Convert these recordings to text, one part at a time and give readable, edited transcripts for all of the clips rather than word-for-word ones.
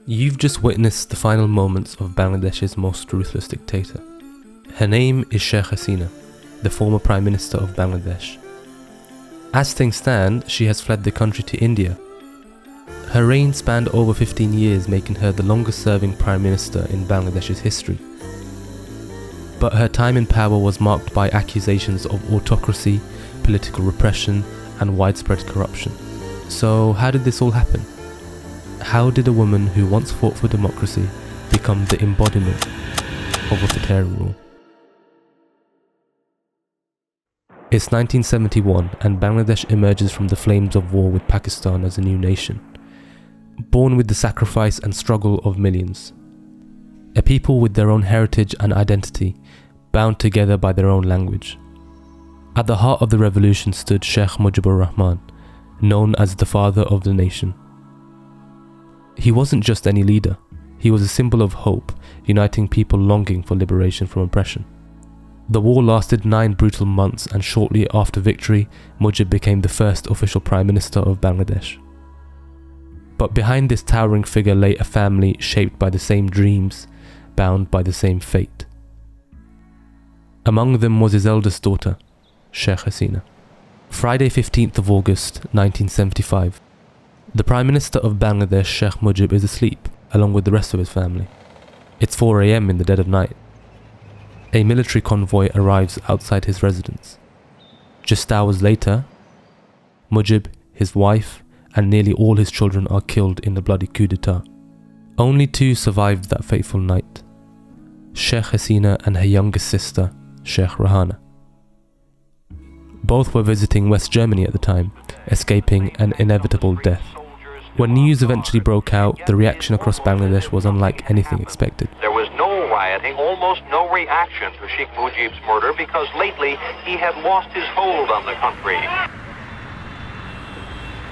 You've just witnessed the final moments of Bangladesh's most ruthless dictator. Her name is Sheikh Hasina, the former Prime Minister of Bangladesh. As things stand, she has fled the country to India. Her reign spanned over 15 years, making her the longest-serving Prime Minister in Bangladesh's history. But her time in power was marked by accusations of autocracy, political repression, and widespread corruption. So how did this all happen? How did a woman who once fought for democracy become the embodiment of authoritarian rule? It's 1971 and Bangladesh emerges from the flames of war with Pakistan as a new nation, born with the sacrifice and struggle of millions. A people with their own heritage and identity, bound together by their own language. At the heart of the revolution stood Sheikh Mujibur Rahman, known as the father of the nation. He wasn't just any leader, he was a symbol of hope, uniting people longing for liberation from oppression. The war lasted 9 brutal months, and shortly after victory, Mujib became the first official Prime Minister of Bangladesh. But behind this towering figure lay a family shaped by the same dreams, bound by the same fate. Among them was his eldest daughter, Sheikh Hasina. Friday 15th of August 1975. The Prime Minister of Bangladesh, Sheikh Mujib, is asleep, along with the rest of his family. It's 4 a.m. in the dead of night. A military convoy arrives outside his residence. Just hours later, Mujib, his wife, and nearly all his children are killed in a bloody coup d'etat. Only 2 survived that fateful night: Sheikh Hasina and her youngest sister, Sheikh Rahana. Both were visiting West Germany at the time, escaping an inevitable death. When news eventually broke out, the reaction across Bangladesh was unlike anything expected. There was no rioting, almost no reaction to Sheikh Mujib's murder because lately he had lost his hold on the country.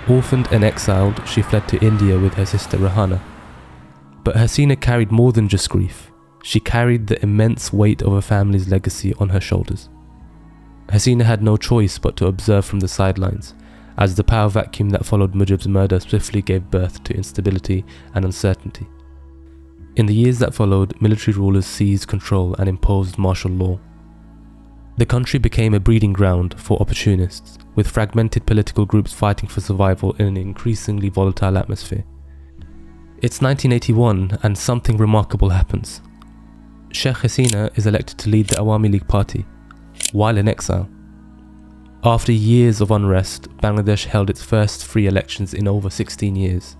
Orphaned and exiled, she fled to India with her sister Rahana. But Hasina carried more than just grief. She carried the immense weight of her family's legacy on her shoulders. Hasina had no choice but to observe from the sidelines, as the power vacuum that followed Mujib's murder swiftly gave birth to instability and uncertainty. In the years that followed, military rulers seized control and imposed martial law. The country became a breeding ground for opportunists, with fragmented political groups fighting for survival in an increasingly volatile atmosphere. It's 1981 and something remarkable happens. Sheikh Hasina is elected to lead the Awami League party, while in exile. After years of unrest, Bangladesh held its first free elections in over 16 years.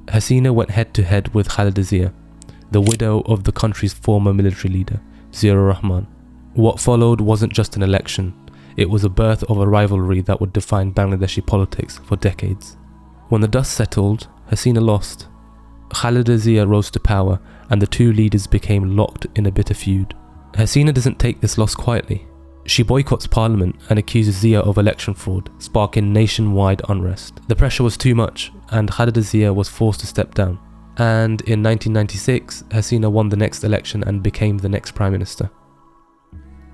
Hasina went head-to-head with Khaleda Zia, the widow of the country's former military leader, Ziaur Rahman. What followed wasn't just an election, it was a birth of a rivalry that would define Bangladeshi politics for decades. When the dust settled, Hasina lost. Khaleda Zia rose to power, and the 2 leaders became locked in a bitter feud. Hasina doesn't take this loss quietly. She boycotts parliament and accuses Zia of election fraud, sparking nationwide unrest. The pressure was too much, and Khaleda Zia was forced to step down. And in 1996, Hasina won the next election and became the next Prime Minister.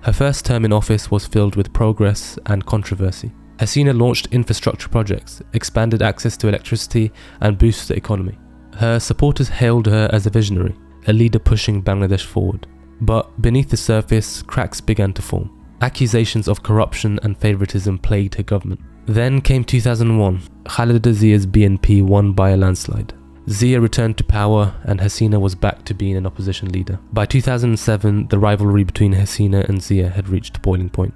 Her first term in office was filled with progress and controversy. Hasina launched infrastructure projects, expanded access to electricity, and boosted the economy. Her supporters hailed her as a visionary, a leader pushing Bangladesh forward. But beneath the surface, cracks began to form. Accusations of corruption and favouritism plagued her government. Then came 2001. Khaleda Zia's BNP won by a landslide. Zia returned to power and Hasina was back to being an opposition leader. By 2007, the rivalry between Hasina and Zia had reached a boiling point.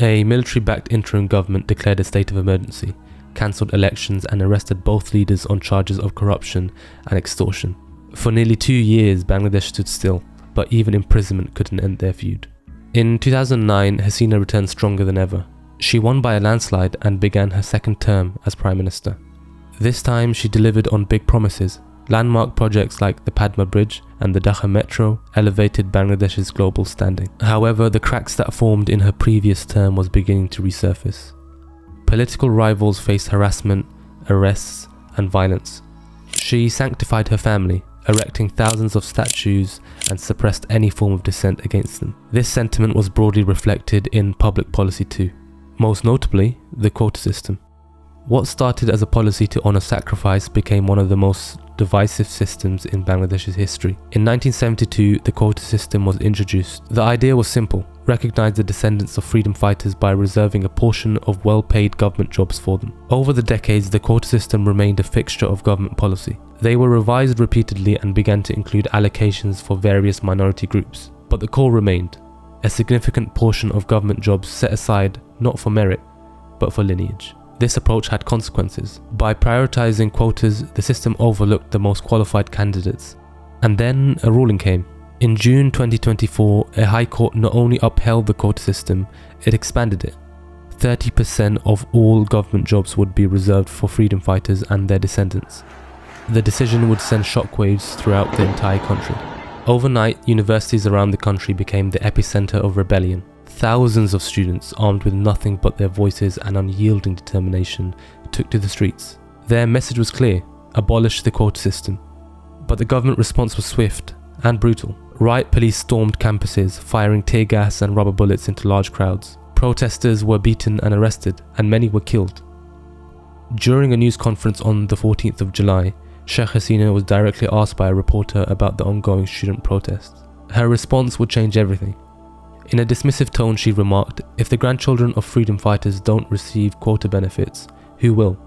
A military-backed interim government declared a state of emergency, cancelled elections and arrested both leaders on charges of corruption and extortion. For nearly 2 years, Bangladesh stood still, but even imprisonment couldn't end their feud. In 2009, Hasina returned stronger than ever. She won by a landslide and began her second term as Prime Minister. This time she delivered on big promises. Landmark projects like the Padma Bridge and the Dhaka Metro elevated Bangladesh's global standing. However, the cracks that formed in her previous term was beginning to resurface. Political rivals faced harassment, arrests, and violence. She sanctified her family, erecting thousands of statues and suppressed any form of dissent against them. This sentiment was broadly reflected in public policy too, most notably the Quota System. What started as a policy to honour sacrifice became one of the most divisive systems in Bangladesh's history. In 1972, the quota system was introduced. The idea was simple: recognise the descendants of freedom fighters by reserving a portion of well-paid government jobs for them. Over the decades, the quota system remained a fixture of government policy. They were revised repeatedly and began to include allocations for various minority groups. But the core remained: a significant portion of government jobs set aside not for merit, but for lineage. This approach had consequences. By prioritising quotas, the system overlooked the most qualified candidates. And then a ruling came. In June 2024, a High Court not only upheld the quota system, it expanded it. 30% of all government jobs would be reserved for freedom fighters and their descendants. The decision would send shockwaves throughout the entire country. Overnight, universities around the country became the epicenter of rebellion. Thousands of students, armed with nothing but their voices and unyielding determination, took to the streets. Their message was clear: abolish the quota system. But the government response was swift and brutal. Riot police stormed campuses, firing tear gas and rubber bullets into large crowds. Protesters were beaten and arrested, and many were killed. During a news conference on the 14th of July, Sheikh Hasina was directly asked by a reporter about the ongoing student protests. Her response would change everything. In a dismissive tone, she remarked, "If the grandchildren of freedom fighters don't receive quota benefits, who will?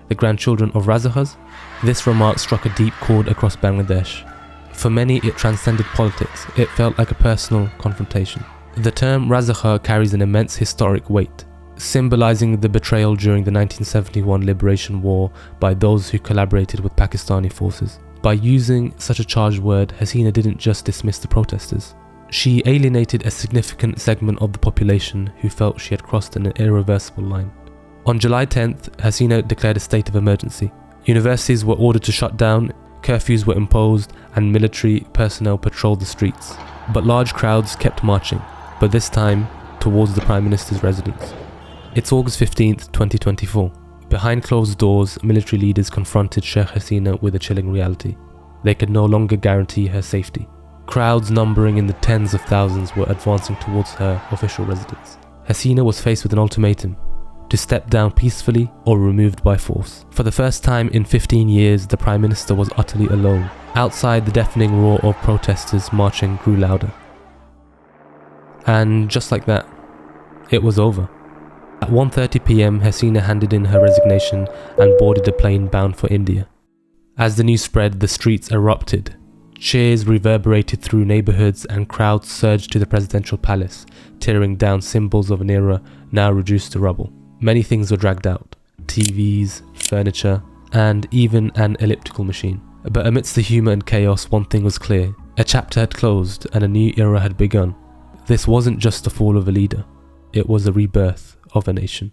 The grandchildren of Razahas?" This remark struck a deep chord across Bangladesh. For many, it transcended politics. It felt like a personal confrontation. The term Razakha carries an immense historic weight, symbolizing the betrayal during the 1971 Liberation War by those who collaborated with Pakistani forces. By using such a charged word, Hasina didn't just dismiss the protesters. She alienated a significant segment of the population who felt she had crossed an irreversible line. On July 10th, Hasina declared a state of emergency. Universities were ordered to shut down, curfews were imposed, and military personnel patrolled the streets. But large crowds kept marching, but this time towards the Prime Minister's residence. It's August 15th, 2024. Behind closed doors, military leaders confronted Sheikh Hasina with a chilling reality. They could no longer guarantee her safety. Crowds numbering in the tens of thousands were advancing towards her official residence. Hasina was faced with an ultimatum: to step down peacefully or removed by force. For the first time in 15 years, the Prime Minister was utterly alone. Outside, the deafening roar of protesters marching grew louder. And just like that, it was over. At 1:30 p.m, Hasina handed in her resignation and boarded a plane bound for India. As the news spread, the streets erupted. Cheers reverberated through neighbourhoods and crowds surged to the presidential palace, tearing down symbols of an era now reduced to rubble. Many things were dragged out: TVs, furniture, and even an elliptical machine. But amidst the humour and chaos, one thing was clear: a chapter had closed and a new era had begun. This wasn't just the fall of a leader, it was a rebirth of a nation.